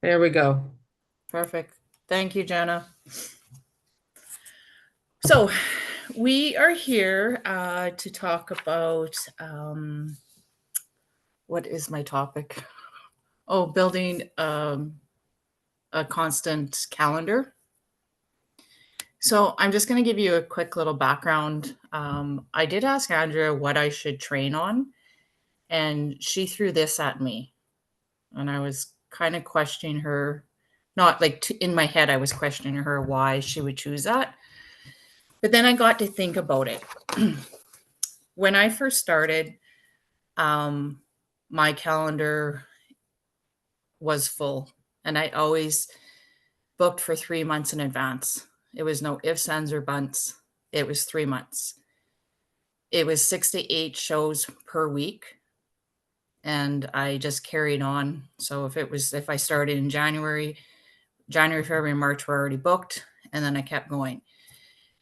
There we go. Perfect. Thank you, Jenna. So we are here to talk about what is my topic? Oh, building a constant calendar. So I'm just going to give you a quick little background. I did ask Andrea what I should train on, and she threw this at me. And I was kind of questioning her, not like in my head, I was questioning her why she would choose that. But then I got to think about it. When I first started, my calendar was full, and I always booked for 3 months in advance. It was no ifs, ands, or buts. It was 3 months. It was 6 to 8 shows per week, and I just carried on. So if I started in January, February, March were already booked, and then I kept going.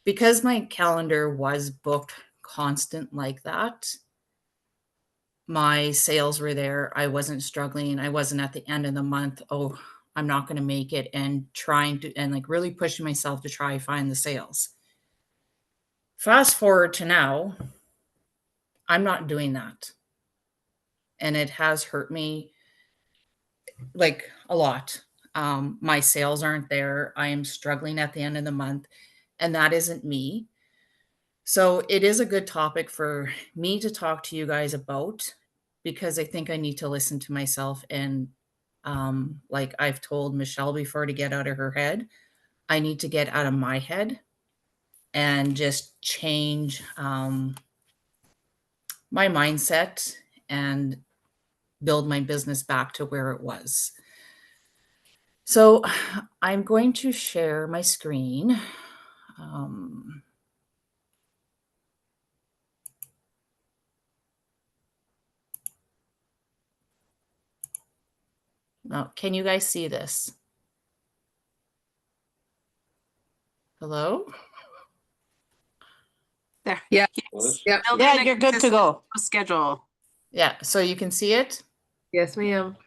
Because my calendar was booked constant like that, my sales were there. I wasn't struggling. I wasn't at the end of the month, oh, I'm not going to make it, and trying to, and like really pushing myself to try find the sales. Fast forward to now, I'm not doing that. And it has hurt me like a lot. My sales aren't there. I am struggling at the end of the month, and that isn't me. So it is a good topic for me to talk to you guys about, because I think I need to listen to myself. And like I've told Michelle before, to get out of her head, I need to get out of my head and just change my mindset and build my business back to where it was. So I'm going to share my screen. Now, can you guys see this? Hello? There. Yeah. Yes. Yeah. Yeah, you're good to go. Schedule. Yeah, so you can see it? Yes, ma'am.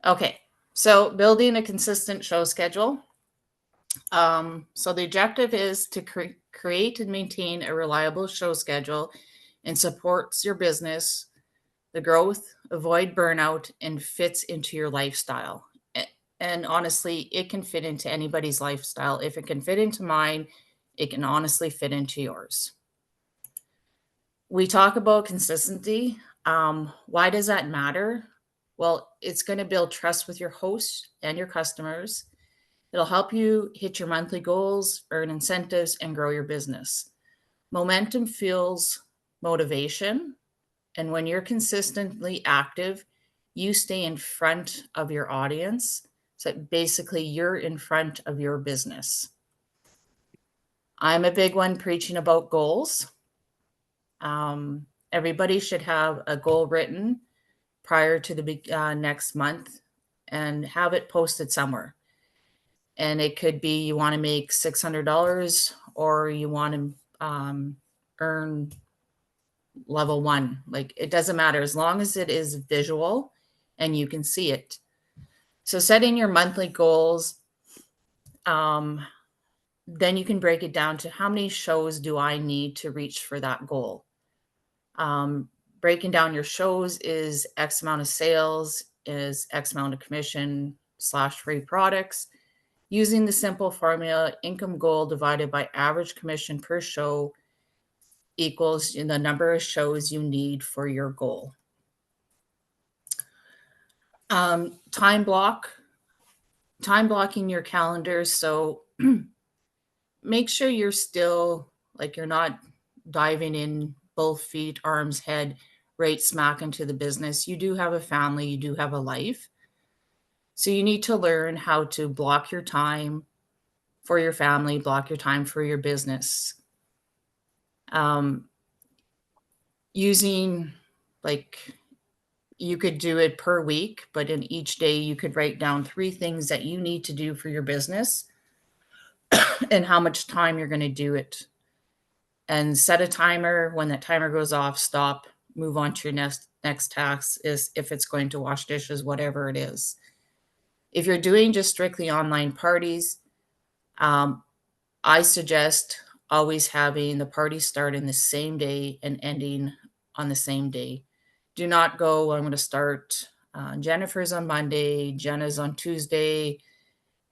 Okay, so building a consistent show schedule. So the objective is to create and maintain a reliable show schedule and supports your business, the growth, avoid burnout, and fits into your lifestyle. And honestly, it can fit into anybody's lifestyle. If it can fit into mine, it can honestly fit into yours. We talk about consistency. Why does that matter? Well, it's going to build trust with your host and your customers. It'll help you hit your monthly goals, earn incentives, and grow your business. Momentum fuels motivation. And when you're consistently active, you stay in front of your audience. So basically, you're in front of your business. I'm a big one preaching about goals. Everybody should have a goal written prior to the next month and have it posted somewhere. And it could be you want to make $600, or you want to earn level 1. Like, it doesn't matter as long as it is visual and you can see it. So setting your monthly goals, then you can break it down to how many shows do I need to reach for that goal. Breaking down your shows is X amount of sales, is X amount of commission / free products. Using the simple formula, income goal divided by average commission per show equals the number of shows you need for your goal. Time blocking your calendar. So make sure you're still, like, you're not diving in both feet, arms, head, right smack into the business. You do have a family, you do have a life. So you need to learn how to block your time for your family, block your time for your business. Using, like, you could do it per week, but in each day you could write down 3 things that you need to do for your business and how much time you're going to do it. And set a timer. When that timer goes off, stop, move on to your next task, is if it's going to wash dishes, whatever it is. If you're doing just strictly online parties, I suggest always having the party start in the same day and ending on the same day. Do not go, I'm going to start Jennifer's on Monday, Jenna's on Tuesday,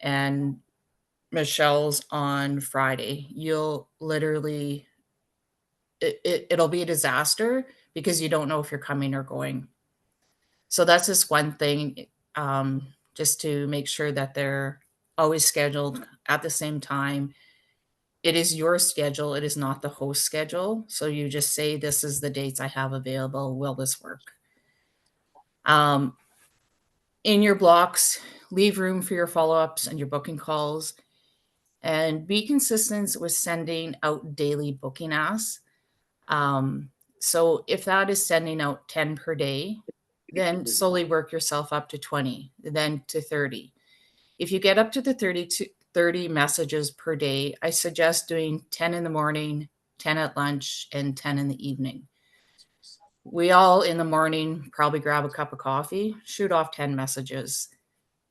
and Michelle's on Friday. You'll literally, it'll be a disaster because you don't know if you're coming or going. So that's just one thing, just to make sure that they're always scheduled at the same time. It is your schedule, it is not the host schedule. So you just say, this is the dates I have available. Will this work? Um, in your blocks, leave room for your follow ups and your booking calls, and be consistent with sending out daily booking asks. Um, so if that is sending out 10 per day, then slowly work yourself up to 20, then to 30. If you get up to the 30 messages per day, I suggest doing 10 in the morning, 10 at lunch, and 10 in the evening. We all in the morning probably grab a cup of coffee, shoot off 10 messages.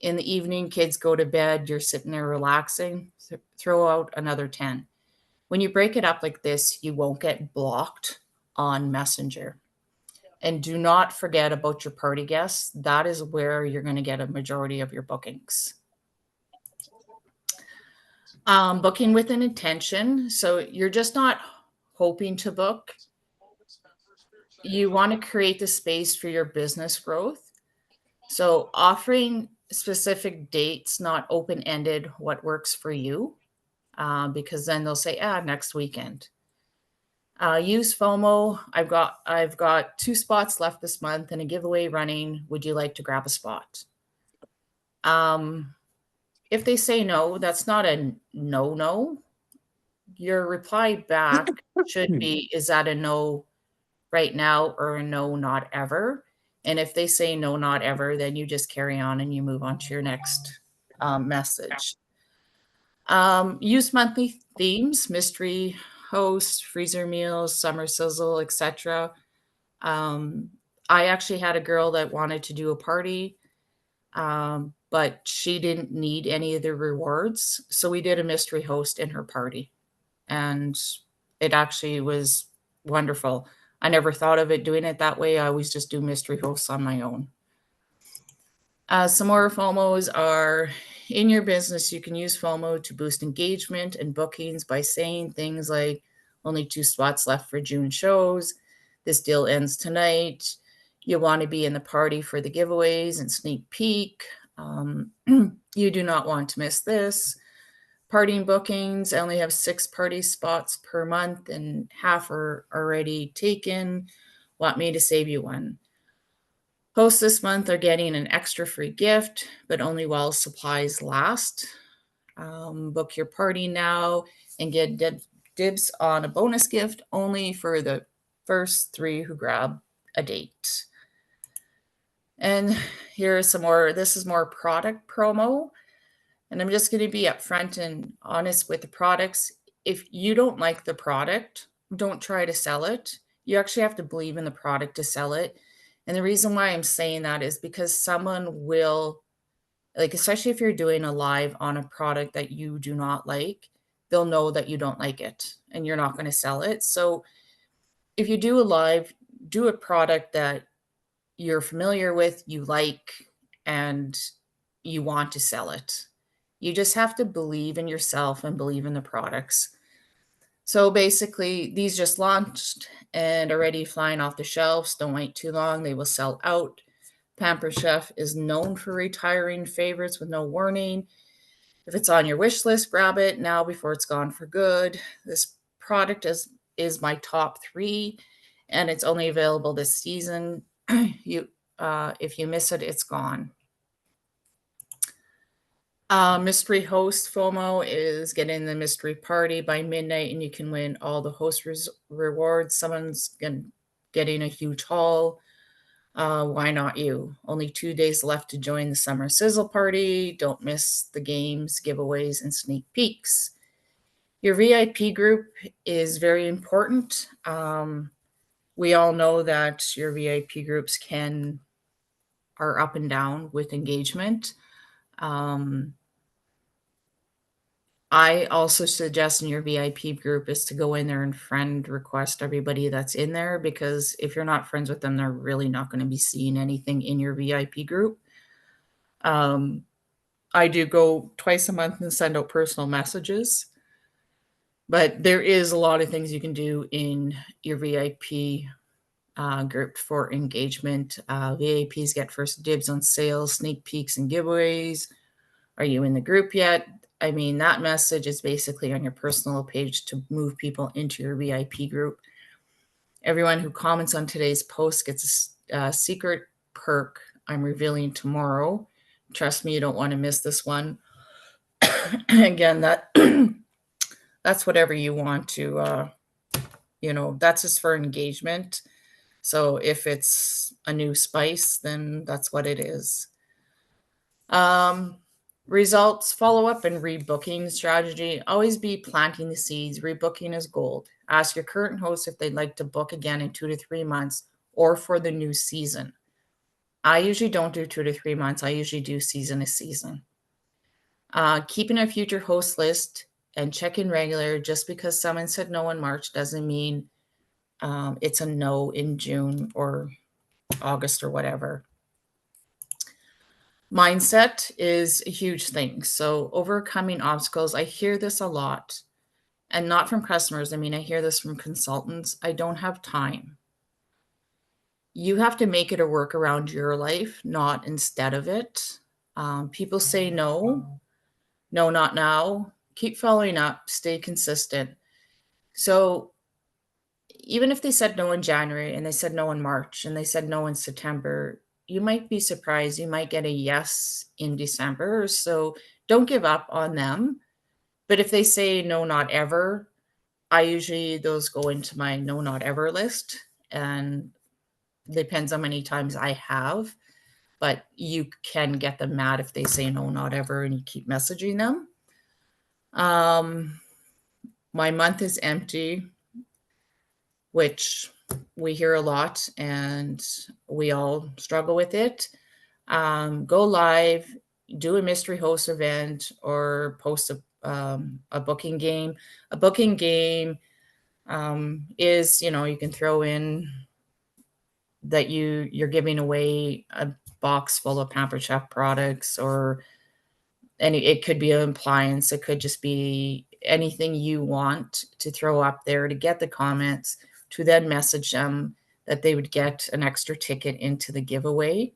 In the evening, kids go to bed, you're sitting there relaxing, throw out another 10. When you break it up like this, you won't get blocked on Messenger. And do not forget about your party guests. That is where you're going to get a majority of your bookings. Booking with an intention. So you're just not hoping to book. You want to create the space for your business growth. So offering specific dates, not open ended, what works for you, because then they'll say, next weekend. Use FOMO. I've got 2 spots left this month and a giveaway running. Would you like to grab a spot? If they say no, that's not a no. Your reply back should be, is that a no right now or a no, not ever? And if they say no, not ever, then you just carry on and you move on to your next message. Use monthly themes, mystery host, freezer meals, summer sizzle, etc. I actually had a girl that wanted to do a party, but she didn't need any of the rewards. So we did a mystery host in her party, and it actually was wonderful. I never thought of it doing it that way. I always just do mystery hosts on my own. Some more FOMOs are in your business. You can use FOMO to boost engagement and bookings by saying things like, only 2 spots left for June shows. This deal ends tonight. You want to be in the party for the giveaways and sneak peek. You do not want to miss this. Partying bookings. I only have 6 party spots per month and half are already taken. Want me to save you one? Hosts this month are getting an extra free gift, but only while supplies last. Book your party now and get dibs on a bonus gift only for the first 3 who grab a date. And here are some more. This is more product promo. And I'm just going to be upfront and honest with the products. If you don't like the product, don't try to sell it. You actually have to believe in the product to sell it. And the reason why I'm saying that is because someone will, like, especially if you're doing a live on a product that you do not like, they'll know that you don't like it and you're not going to sell it. So if you do a live, do a product that you're familiar with, you like, and you want to sell it. You just have to believe in yourself and believe in the products. So basically, these just launched and already flying off the shelves. Don't wait too long, they will sell out. Pamper Chef is known for retiring favorites with no warning. If it's on your wish list, grab it now before it's gone for good. This product is my top 3, and it's only available this season. If you miss it, it's gone. Mystery host FOMO is getting the mystery party by midnight, and you can win all the host rewards. Someone's getting a huge haul. Why not you? Only 2 days left to join the summer sizzle party. Don't miss the games, giveaways, and sneak peeks. Your VIP group is very important. We all know that your VIP groups are up and down with engagement. Um, I also suggest in your VIP group is to go in there and friend request everybody that's in there, because if you're not friends with them, they're really not going to be seeing anything in your VIP group. Um, I do go twice a month and send out personal messages, but there is a lot of things you can do in your VIP group for engagement. VIPs get first dibs on sales, sneak peeks, and giveaways. Are you in the group yet? I mean, that message is basically on your personal page to move people into your VIP group. Everyone who comments on today's post gets a secret perk I'm revealing tomorrow. Trust me, you don't want to miss this one. Again, that's whatever you want to, that's just for engagement. So if it's a new spice, then that's what it is. Um, Results, follow up, and rebooking strategy. Always be planting the seeds. Rebooking is gold. Ask your current host if they'd like to book again in 2 to 3 months or for the new season. I usually don't do 2 to 3 months. I usually do season to season. Keeping a future host list and check in regular. Just because someone said no in March doesn't mean it's a no in June or August or whatever. Mindset is a huge thing. So, overcoming obstacles, I hear this a lot, and not from customers. I mean, I hear this from consultants. I don't have time. You have to make it a work around your life, not instead of it. People say no, no, not now. Keep following up, stay consistent. So, even if they said no in January and they said no in March and they said no in September, you might be surprised. You might get a yes in December. So don't give up on them. But if they say no, not ever, I usually those go into my no, not ever list. And depends how many times I have. But you can get them mad if they say no, not ever, and you keep messaging them. Um, my month is empty, which we hear a lot and we all struggle with it. Go live, do a mystery host event, or post a booking game. A booking game is, you can throw in that you're giving away a box full of Pampered Chef products, or it could be an appliance. It could just be anything you want to throw up there to get the comments, to then message them that they would get an extra ticket into the giveaway.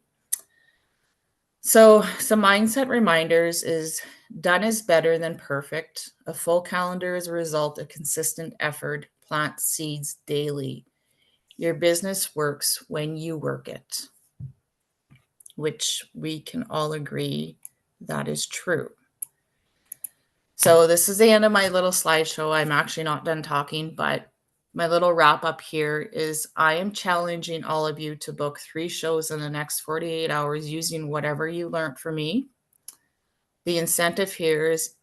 So some mindset reminders is done is better than perfect. A full calendar is a result of consistent effort. Plant seeds daily. Your business works when you work it, which we can all agree that is true. So this is the end of my little slideshow. I'm actually not done talking, but my little wrap up here is I am challenging all of you to book 3 shows in the next 48 hours using whatever you learned from me. The incentive here is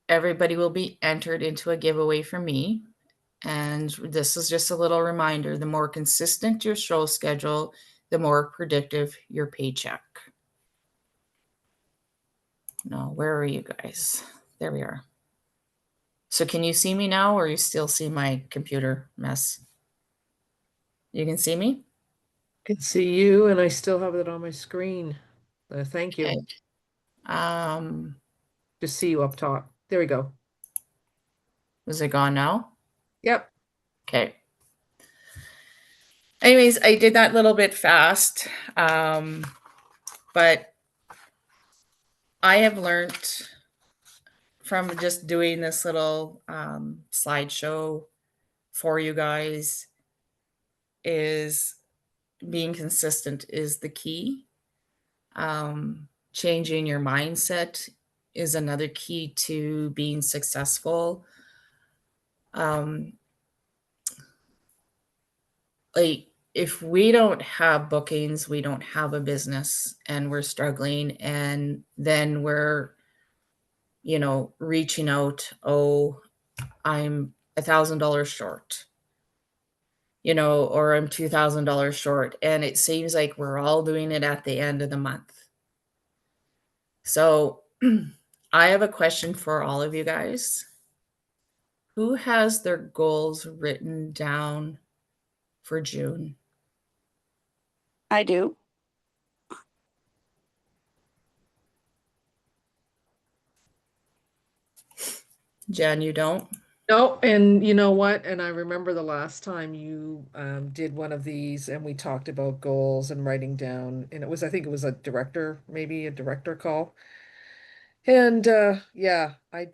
everybody will be entered into a giveaway from me. And this is just a little reminder, the more consistent your show schedule, the more predictive your paycheck. No, where are you guys? There we are. So can you see me now, or you still see my computer mess? You can see me? I can see you, and I still have it on my screen. Thank you. Okay. Um, Just see you up top. There we go. is it gone now? Yep. Okay. Anyways, I did that little bit fast. But I have learned from just doing this little slideshow for you guys is being consistent is the key. Changing your mindset is another key to being successful. Um, like if we don't have bookings, we don't have a business and we're struggling, and then we're, reaching out, oh, I'm $1,000 short, or I'm $2,000 short. And it seems like we're all doing it at the end of the month. So I have a question for all of you guys. Who has their goals written down for June? I do. Jen, you don't? No, and you know what? And I remember the last time you did one of these and we talked about goals and writing down, and I think it was a director, maybe a director call. And I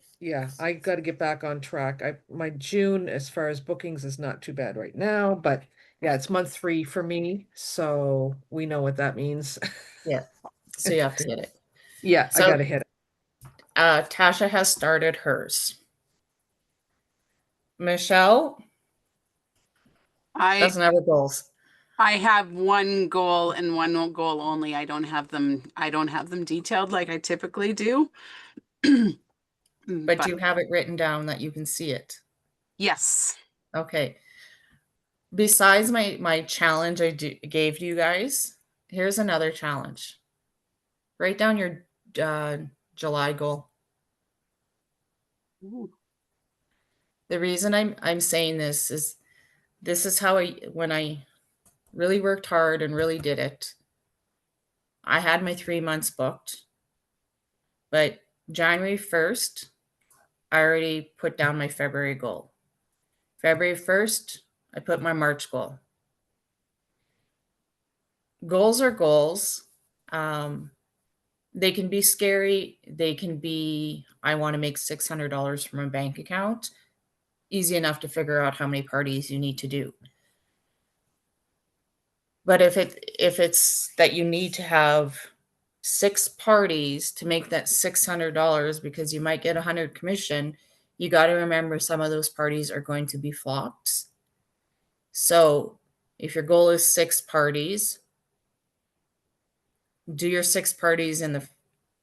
got to get back on track. My June as far as bookings is not too bad right now, but yeah, it's month 3 for me, so we know what that means. Yeah. So you have to hit it. Yeah, I So gotta hit it. Tasha has started hers. Michelle I doesn't have her goals. I have one goal and one goal only. I don't have them detailed like I typically do. But But you have it written down that you can see it. yes. Okay. Besides my challenge gave you guys, here's another challenge. Write down your uh, July goal. Ooh. The reason I'm saying this is how I when I really worked hard and really did it. I had my 3 months booked, but January 1st, I already put down my February goal. February 1st, I put my March goal. Goals are goals. Um, they can be scary. They can be, I want to make $600 from a bank account. Easy enough to figure out how many parties you need to do. But if it's that you need to have 6 parties to make that $600 because you might get 100 commission, you got to remember some of those parties are going to be flops. So if your goal is 6 parties, do your 6 parties in the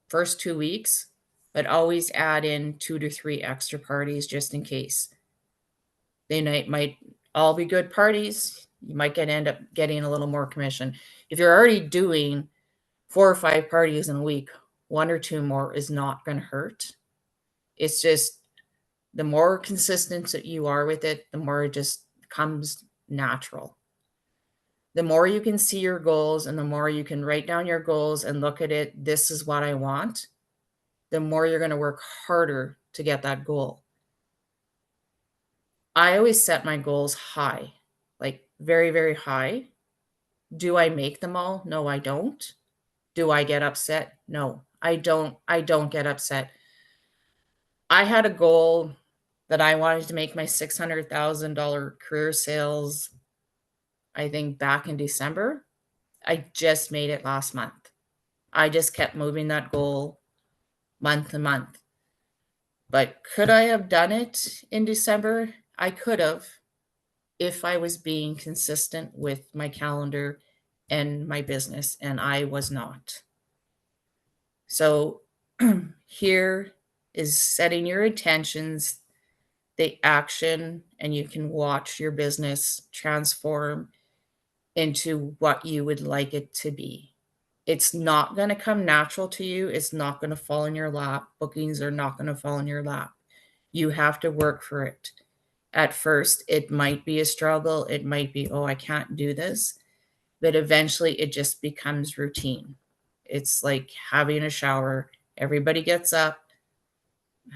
first 2 weeks, but always add in 2 to 3 extra parties just in case. They might all be good parties. You might end up getting a little more commission. If you're already doing 4 or 5 parties in a week, 1 or 2 more is not going to hurt. It's just the more consistent that you are with it, the more it just comes natural. The more you can see your goals and the more you can write down your goals and look at it, this is what I want, the more you're going to work harder to get that goal. I always set my goals high, like very, very high. Do I make them all? No, I don't. Do I get upset? No, I don't. I don't get upset. I had a goal that I wanted to make my $600,000 career sales, I think back in December. I just made it last month. I just kept moving that goal month to month. But could I have done it in December? I could have if I was being consistent with my calendar and my business, and I was not. So here is setting your intentions, the action, and you can watch your business transform into what you would like it to be. It's not going to come natural to you. It's not going to fall in your lap. Bookings are not going to fall in your lap. You have to work for it. At first, it might be a struggle. It might be, oh, I can't do this. But eventually, it just becomes routine. It's like having a shower. Everybody gets up,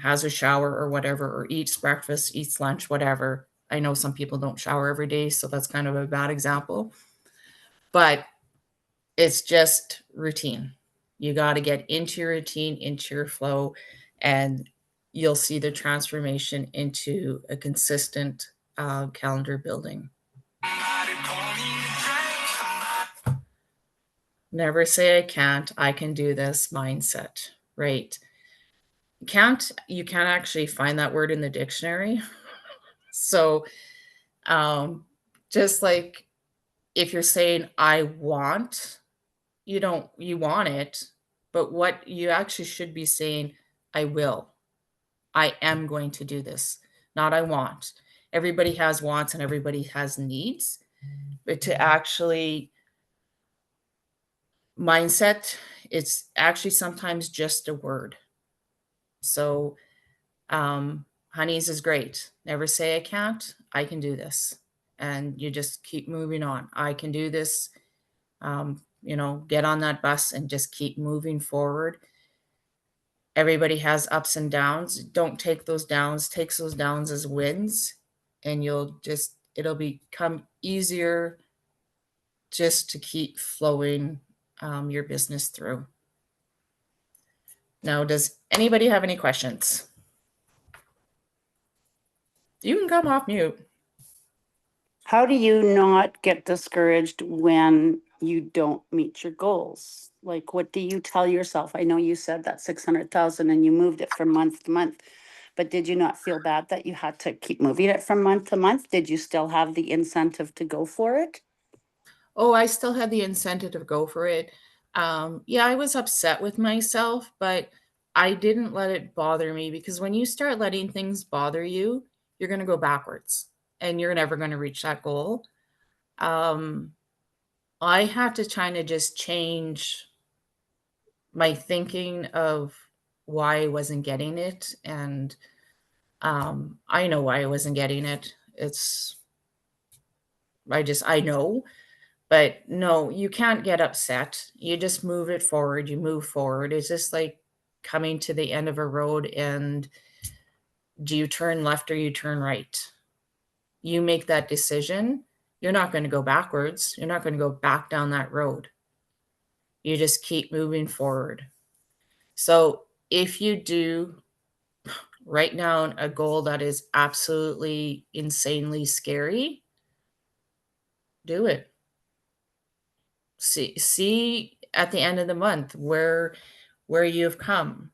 has a shower or whatever, or eats breakfast, eats lunch, whatever. I know some people don't shower every day, so that's kind of a bad example. But it's just routine. You got to get into your routine, into your flow, and you'll see the transformation into a consistent calendar building. Never say I can't, I can do this mindset, right? Can't, you can't actually find that word in the dictionary. So, um, just like if you're saying I want, you want it, but what you actually should be saying, I will. I am going to do this, not I want. Everybody has wants and everybody has needs, but to actually mindset It's actually sometimes just a word. So, honeys is great. Never say I can't. I can do this. And you just keep moving on. I can do this. Get on that bus and just keep moving forward. Everybody has ups and downs. Don't take those downs, take those downs as wins, and it'll become easier just to keep flowing your business through. Now, does anybody have any questions? You can come off mute. How do you not get discouraged when you don't meet your goals? Like, what do you tell yourself? I know you said that 600,000 and you moved it from month to month, but did you not feel bad that you had to keep moving it from month to month? Did you still have the incentive to go for it? Oh, I still had the incentive to go for it. Yeah, I was upset with myself, but I didn't let it bother me, because when you start letting things bother you, you're going to go backwards and you're never going to reach that goal. I had to kind of just change my thinking of why I wasn't getting it. And I know why I wasn't getting it. I know. But no, you can't get upset. You just move it forward. You move forward. It's just like coming to the end of a road, and do you turn left or you turn right? You make that decision. You're not going to go backwards. You're not going to go back down that road. You just keep moving forward. So if you do write down a goal that is absolutely insanely scary, do it. See at the end of the month where you've come.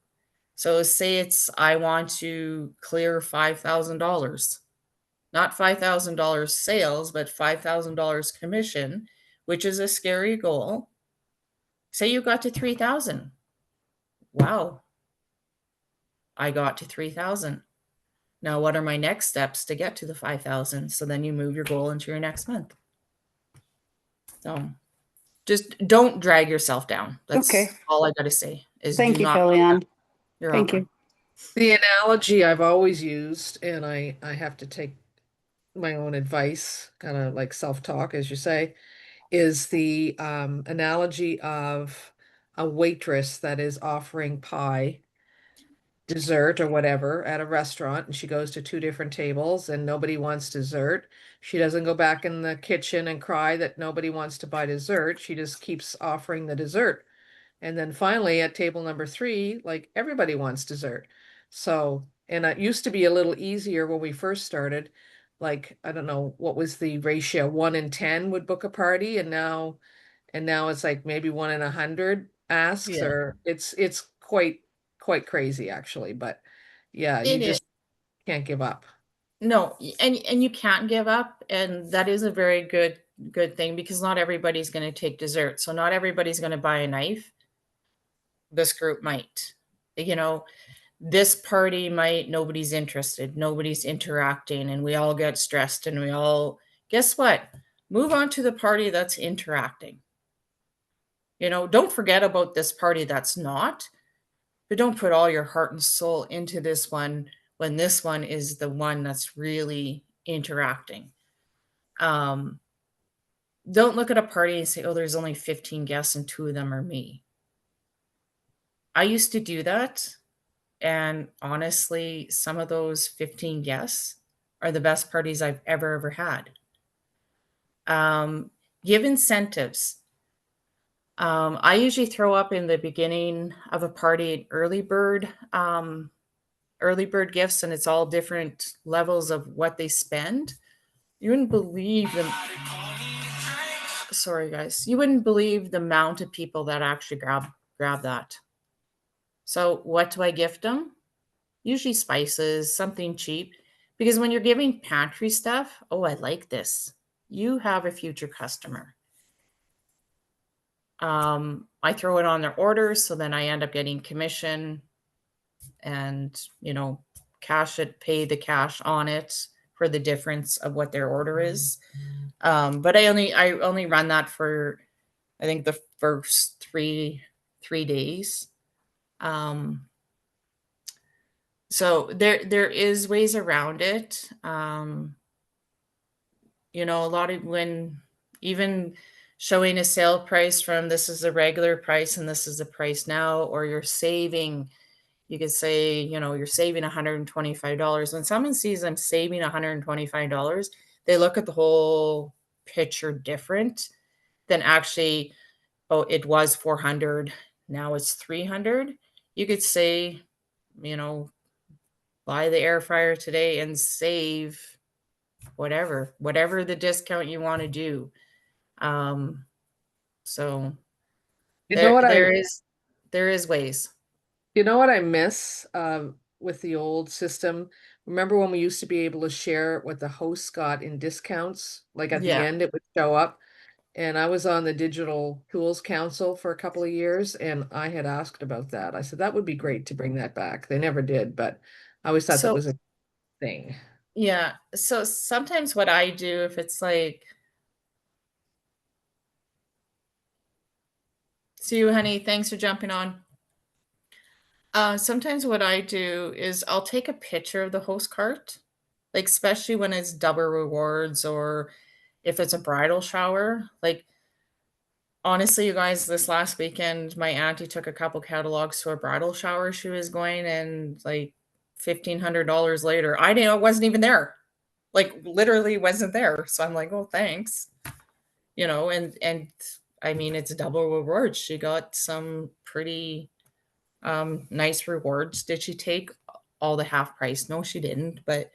So say it's, I want to clear $5,000, not $5,000 sales, but $5,000 commission, which is a scary goal. Say you got to 3,000. Wow. I got to 3,000. Now, what are my next steps to get to the 5,000? So then you move your goal into your next month. So just don't drag yourself down. That's Okay. all I got to say is Thank do you, not. Kellyanne. You're Thank welcome. you. The analogy I've always used, and I have to take my own advice, kind of like self-talk, as you say, is the analogy of a waitress that is offering pie, dessert, or whatever at a restaurant, and she goes to two different tables and nobody wants dessert. She doesn't go back in the kitchen and cry that nobody wants to buy dessert. She just keeps offering the dessert. And then finally at table number three, like everybody wants dessert. So, and it used to be a little easier when we first started. Like, I don't know, what was the ratio? 1 in 10 would book a party, and now it's like maybe 1 in 100 asks, Yeah, or it's quite crazy actually. But yeah, you it is. just can't give up. No, and you can't give up, and that is a very good thing, because not everybody's going to take dessert. So not everybody's going to buy a knife. This group might. You know, this party might, nobody's interested, nobody's interacting, and we all get stressed, and we all, guess what? Move on to the party that's interacting. Don't forget about this party that's not, but don't put all your heart and soul into this one when this one is the one that's really interacting. Um, don't look at a party and say, oh, there's only 15 guests and 2 of them are me. I used to do that. And honestly, some of those 15 guests are the best parties I've ever had. Give incentives. I usually throw up in the beginning of a party early bird gifts, and it's all different levels of what they spend. You wouldn't believe them. Sorry, guys. You wouldn't believe the amount of people that actually grab that. So what do I gift them? Usually spices, something cheap. Because when you're giving pantry stuff, oh, I like this. You have a future customer. I throw it on their orders, so then I end up getting commission and, pay the cash on it for the difference of what their order is. But I only run that for, I think, the first 3 days. So there is ways around it. You know, a lot of when even showing a sale price from this is the regular price and this is the price now, or you're saving, you could say, you know, you're saving $125. When someone sees I'm saving $125, they look at the whole picture different than actually, oh, it was 400, now it's 300. You could say, you know, buy the air fryer today and save whatever the discount you want to do. So You know what I there is ways. You know what I miss with the old system? Remember when we used to be able to share what the hosts got in discounts? Like at the Yeah. end, it would show up. And I was on the Digital Tools Council for a couple of years, and I had asked about that. I said that would be great to bring that back. They never did, but I always thought that So was a thing. yeah. So sometimes what I do, if it's like, see you, honey, thanks for jumping on. Sometimes what I do is I'll take a picture of the host cart, like especially when it's double rewards or if it's a bridal shower. Like honestly, you guys, this last weekend, my auntie took a couple catalogs to a bridal shower she was going, and like $1,500 later, I wasn't even there. Like literally wasn't there. So I'm like, oh, thanks. You know, and I mean, it's double rewards. She got some pretty nice rewards. Did she take all the half price? No, she didn't. But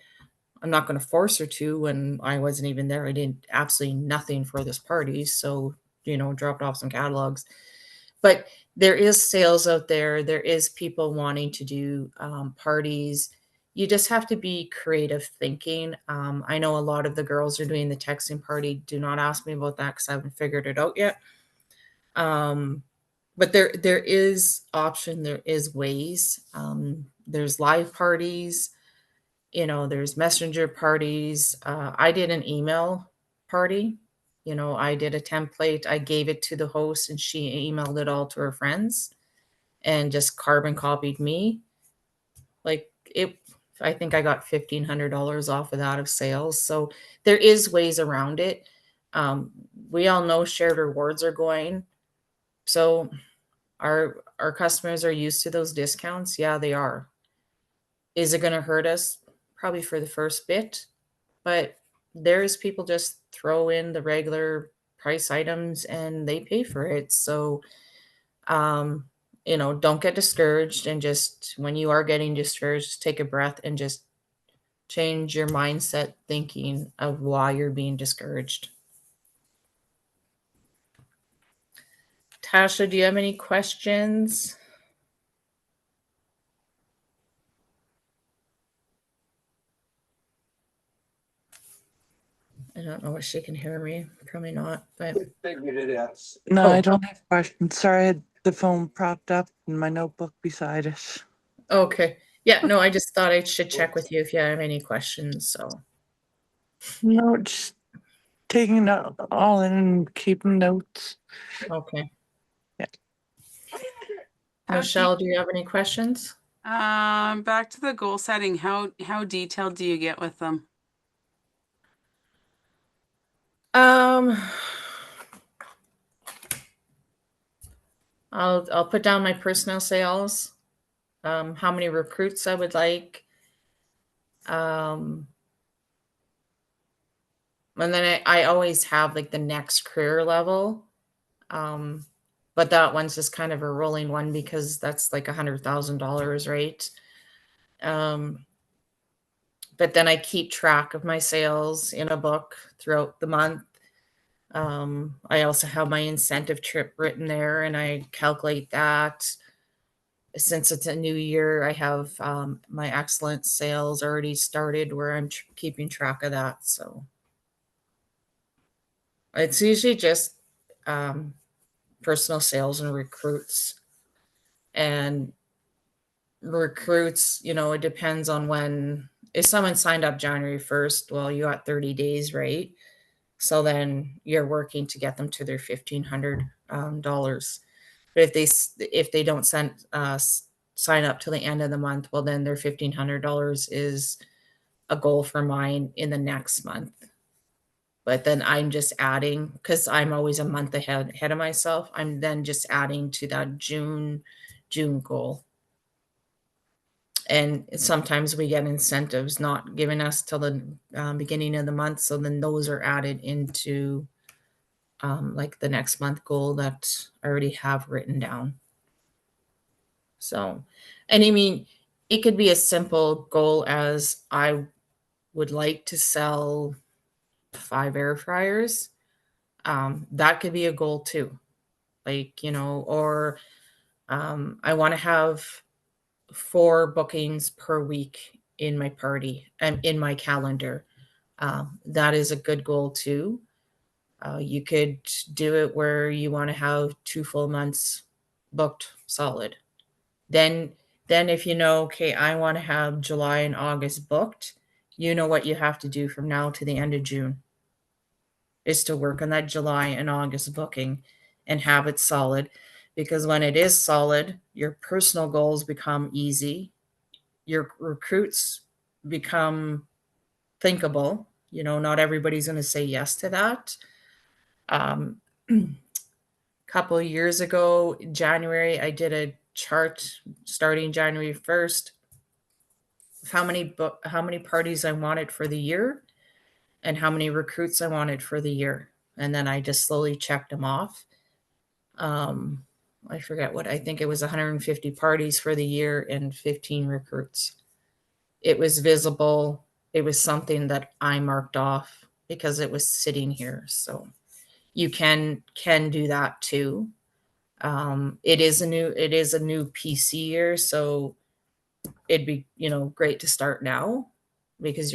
I'm not going to force her to when I wasn't even there. I did absolutely nothing for this party. So, you know, dropped off some catalogs. But there is sales out there. There is people wanting to do parties. You just have to be creative thinking. I know a lot of the girls are doing the texting party. Do not ask me about that because I haven't figured it out yet. But there is option. There is ways. There's live parties. You know, there's messenger parties. I did an email party. You know, I did a template. I gave it to the host, and she emailed it all to her friends, and just carbon copied me. Like it, I think I got $1,500 off of that of sales. So there is ways around it. We all know shared rewards are going. So our customers are used to those discounts. Yeah, they are. Is it going to hurt us? Probably for the first bit, but there's people just throw in the regular price items and they pay for it. So, um, you know, don't get discouraged, and just when you are getting discouraged, just take a breath and just change your mindset thinking of why you're being discouraged. Tasha, do you have any questions? I don't know if she can hear me. Probably not, but No, Oh. I don't have questions. Sorry, I had the phone propped up and my notebook beside it. okay. Yeah, no, I just thought I should check with you if you have any questions. So, No, just taking it all in and keeping notes. okay. Yeah. Michelle, do you have any questions? Back to the goal setting. How detailed do you get with them? Um, I'll put down my personal sales, how many recruits I would like, and then I always have like the next career level, but that one's just kind of a rolling one because that's like $100,000, right? But then I keep track of my sales in a book throughout the month. I also have my incentive trip written there, and I calculate that. Since it's a new year, I have my excellent sales already started where I'm keeping track of that. So it's usually just um, personal sales and recruits. And recruits, you know, it depends on when, if someone signed up January 1st, well, you got 30 days, right? So then you're working to get them to their $1,500. But if they don't sign up till the end of the month, well, then their $1,500 is a goal for mine in the next month. But then I'm just adding, because I'm always a month ahead of myself. I'm then just adding to that June goal. And sometimes we get incentives not giving us till the beginning of the month, so then those are added into like the next month goal that I already have written down. So, and I mean, it could be a simple goal as I would like to sell 5 air fryers. That could be a goal too. Like, or I want to have 4 bookings per week in my party and in my calendar. That is a good goal too. You could do it where you want to have 2 full months booked solid. Then if okay, I want to have July and August booked, you know what you have to do from now to the end of June is to work on that July and August booking and have it solid. Because when it is solid, your personal goals become easy. Your recruits become thinkable. Not everybody's going to say yes to that. Couple of years ago, January, I did a chart starting January 1st of how many parties I wanted for the year and how many recruits I wanted for the year. And then I just slowly checked them off. I forget what, I think it was 150 parties for the year and 15 recruits. It was visible. It was something that I marked off because it was sitting here. So you can do that too. It is a new PC year, so it'd be great to start now, because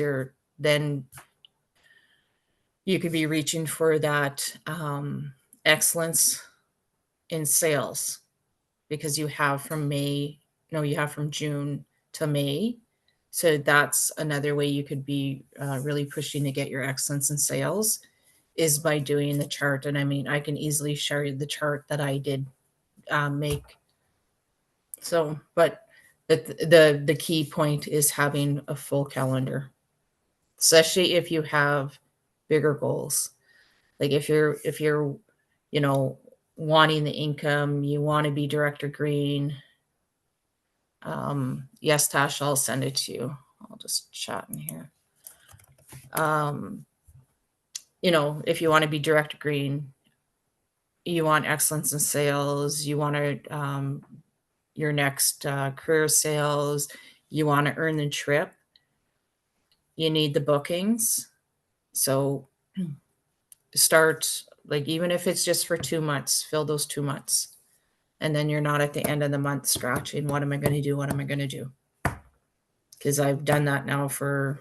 then you could be reaching for that excellence in sales, because you have from June to May. So that's another way you could be really pushing to get your excellence in sales, is by doing the chart. And I mean, I can easily share the chart that I did make. So, but the key point is having a full calendar, especially if you have bigger goals. Like if you're wanting the income, you want to be director green. Yes, Tash, I'll send it to you. I'll just chat in here. If you want to be director green, you want excellence in sales, you want to your next career sales, you want to earn the trip, you need the bookings. So start, like, even if it's just for 2 months, fill those 2 months. And then you're not at the end of the month scratching, what am I going to do? What am I going to do? Because I've done that now for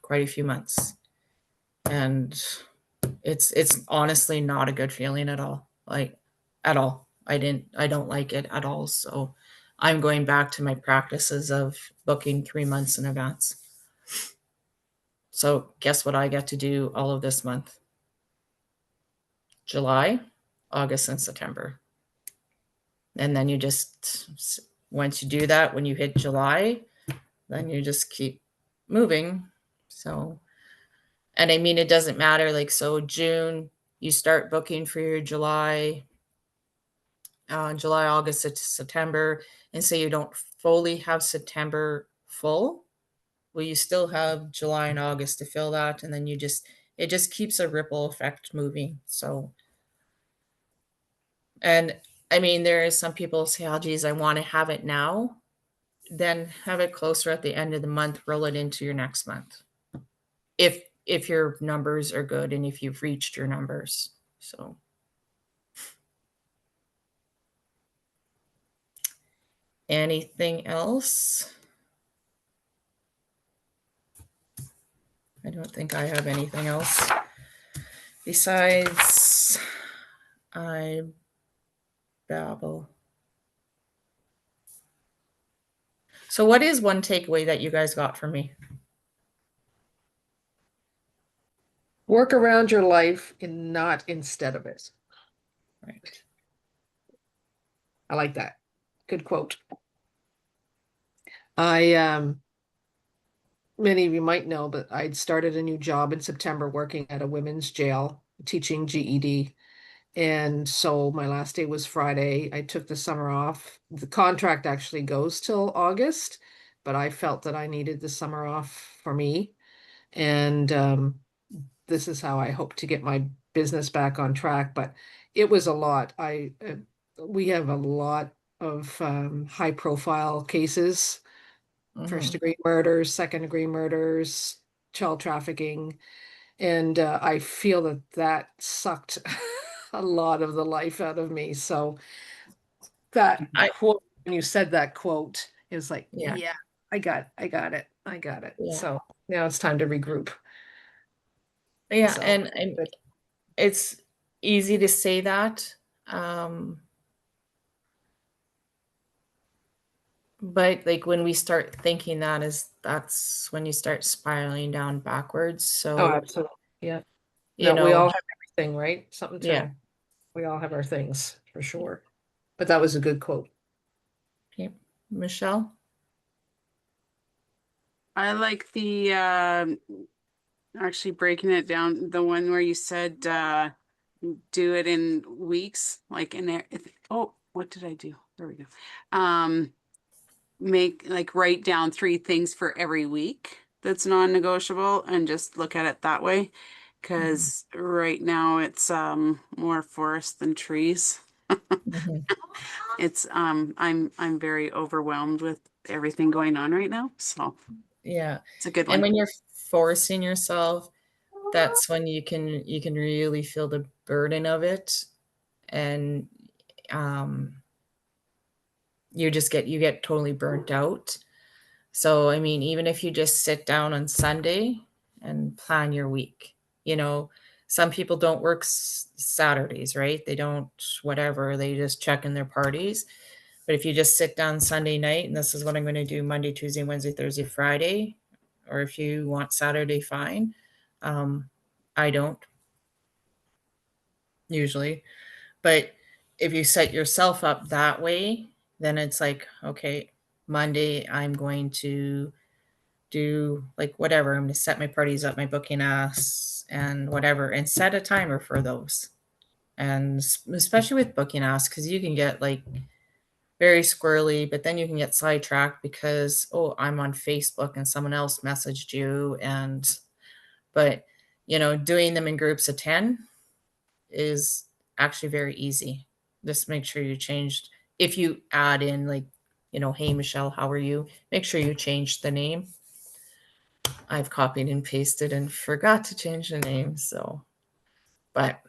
quite a few months. And it's honestly not a good feeling at all. Like, at all. I don't like it at all. So I'm going back to my practices of booking 3 months in advance. So guess what I get to do all of this month? July, August, and September. And then you just, once you do that, when you hit July, then you just keep moving. So, and I mean, it doesn't matter. Like, so June, you start booking for your July, August, September, and say you don't fully have September full. Well, you still have July and August to fill that, and then it just keeps a ripple effect moving. So, and I mean, there is some people say, oh, geez, I want to have it now. Then have it closer at the end of the month, roll it into your next month. If your numbers are good and if you've reached your numbers. So. Anything else? I don't think I have anything else. Besides, I babble. So what is one takeaway that you guys got from me? Work around your life and not instead of it. Right. I like that. Good quote. I many of you might know, but I'd started a new job in September working at a women's jail teaching GED. And so my last day was Friday. I took the summer off. The contract actually goes till August, but I felt that I needed the summer off for me. And this is how I hope to get my business back on track. But it was a lot. We have a lot of high profile cases, first Mhm. degree murders, second degree murders, child trafficking. And I feel that that sucked a lot of the life out of me. So that I quote, when you said that quote, is like, yeah, yeah, I got it. yeah, So now it's time to regroup. yeah, So and but it's easy to say that, um, but like when we start thinking that is that's when you start spiraling down backwards. oh, So, absolutely. Yeah. you No, we know, all have everything, right? Something yeah. to, we all have our things for sure. But that was a good quote. Okay. Michelle? I like the actually breaking it down, the one where you said do it in weeks, like in there. Oh, what did I do? There we go. Make like write down 3 things for every week that's non-negotiable and just look at it that way. Because right now it's more forest than trees. Mhm. It's I'm very overwhelmed with everything going on right now. So Yeah. it's a good And one. when you're forcing yourself, that's when you can really feel the burden of it, and um you get totally burnt out. So I mean, even if you just sit down on Sunday and plan your week, you know, some people don't work Saturdays, right? They don't, whatever, they just check in their parties. But if you just sit down Sunday night and this is what I'm going to do Monday, Tuesday, Wednesday, Thursday, Friday, or if you want Saturday, fine. Um, I don't usually, but if you set yourself up that way, then it's like, okay, Monday, I'm going to do like whatever. I'm going to set my parties up, my booking asks, and whatever, and set a timer for those. And especially with booking asks, because you can get like very squirrely, but then you can get sidetracked because, oh, I'm on Facebook and someone else messaged you. But, doing them in groups of 10 is actually very easy. Just make sure you changed, if you add in like, hey, Michelle, how are you? Make sure you change the name. I've copied and pasted and forgot to change the name. So, but,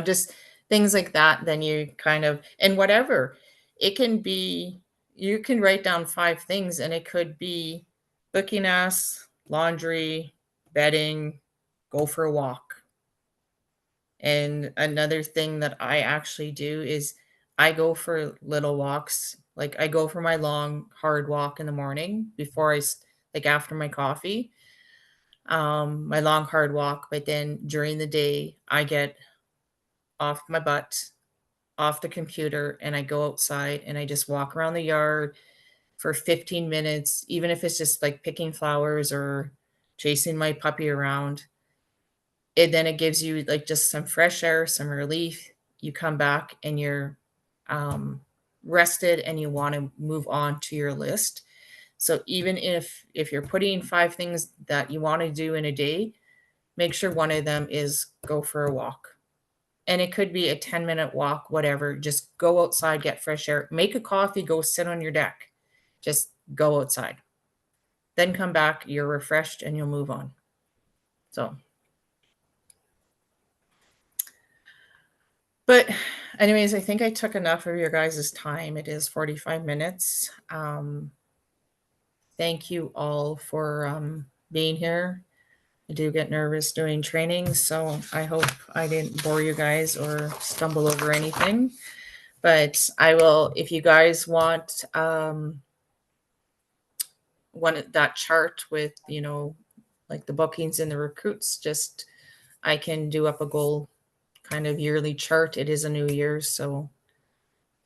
just things like that. Then you kind of, and whatever it can be, you can write down 5 things and it could be booking us, laundry, bedding, go for a walk. And another thing that I actually do is I go for little walks. Like I go for my long, hard walk in the morning before like after my coffee, my long, hard walk. But then during the day, I get off my butt, off the computer, and I go outside and I just walk around the yard for 15 minutes, even if it's just like picking flowers or chasing my puppy around. Then it gives you like just some fresh air, some relief. You come back and you're rested and you want to move on to your list. So even if you're putting 5 things that you want to do in a day, make sure one of them is go for a walk. And it could be a 10-minute walk, whatever. Just go outside, get fresh air, make a coffee, go sit on your deck. Just go outside. Then come back, you're refreshed and you'll move on. So, but anyways, I think I took enough of your guys' time. It is 45 minutes. Thank you all for being here. I do get nervous doing trainings, so I hope I didn't bore you guys or stumble over anything. But I will, if you guys want that chart with, like the bookings and the recruits, just I can do up a goal kind of yearly chart. It is a new year, so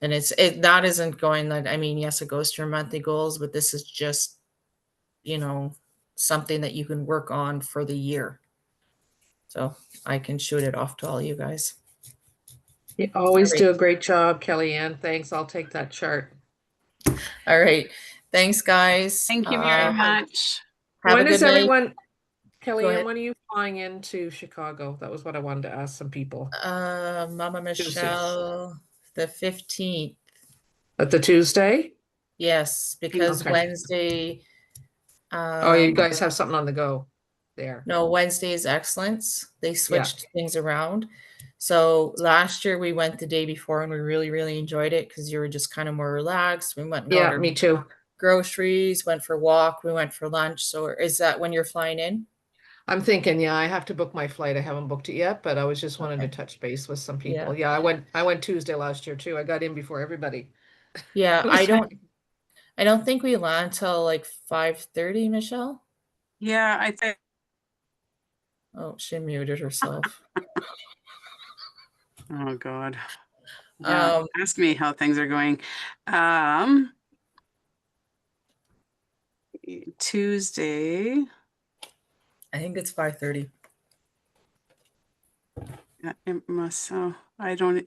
And that isn't going that, I mean, yes, it goes to your monthly goals, but this is just, something that you can work on for the year. So I can shoot it off to all you guys. You always All right. do a great job, Kellyanne. Thanks. I'll take that chart. All right. Thanks, guys. Thank you very much. Have When a is good night. everyone, Go Kellyanne, ahead. when are you flying into Chicago? That was what I wanted to ask some people. Mama Michelle, the 15th. At the Tuesday? Yes, because Okay. Wednesday, Oh, you guys have something on the go there. no, Wednesday is excellence. They Yeah. switched things around. So last year we went the day before and we really, really enjoyed it because you were just kind of more relaxed. We went and got Yeah, our me too. groceries, went for a walk, we went for lunch. So is that when you're flying in? I'm thinking, yeah, I have to book my flight. I haven't booked it yet, but I was just wanting to Okay. touch base with some Yeah. people. Yeah, I went Tuesday last year too. I got in before everybody. Yeah, It was I don't think we land till like 5:30, Michelle. Yeah, I think. Oh, she muted herself. Oh God. Yeah. Ask me how things are going. Tuesday. I think it's 5:30. Yeah, it must. So I don't.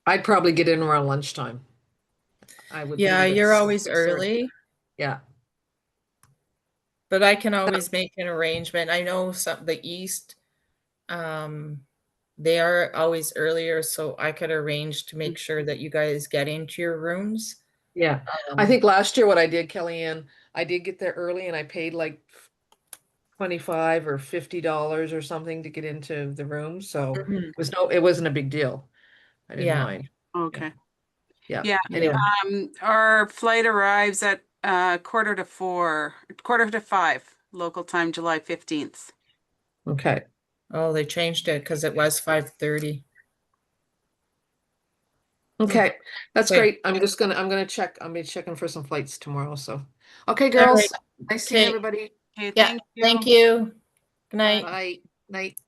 I'd probably get in around lunchtime. I would Yeah, leave at you're always 6:30. early, Yeah. but I can always make an arrangement. I know the East, they are always earlier, so I could arrange to make sure that you guys get into your rooms. Yeah. I think last year what I did, Kellyanne, I did get there early and I paid like $25 or $50 or something to get into the room. So Mhm. it wasn't a big deal. I didn't Yeah. mind. Okay. Yeah. Yeah. Anyway. Our flight arrives at 5:45 local time, July 15th. Okay. Oh, they changed it because it was 5:30. Okay. That's Okay. great. I'm gonna check. I'll be checking for some flights tomorrow. So, okay, All girls. right. Nice seeing Okay. everybody. Okay, Yeah. thank you. Thank you. Good night. Bye. Night.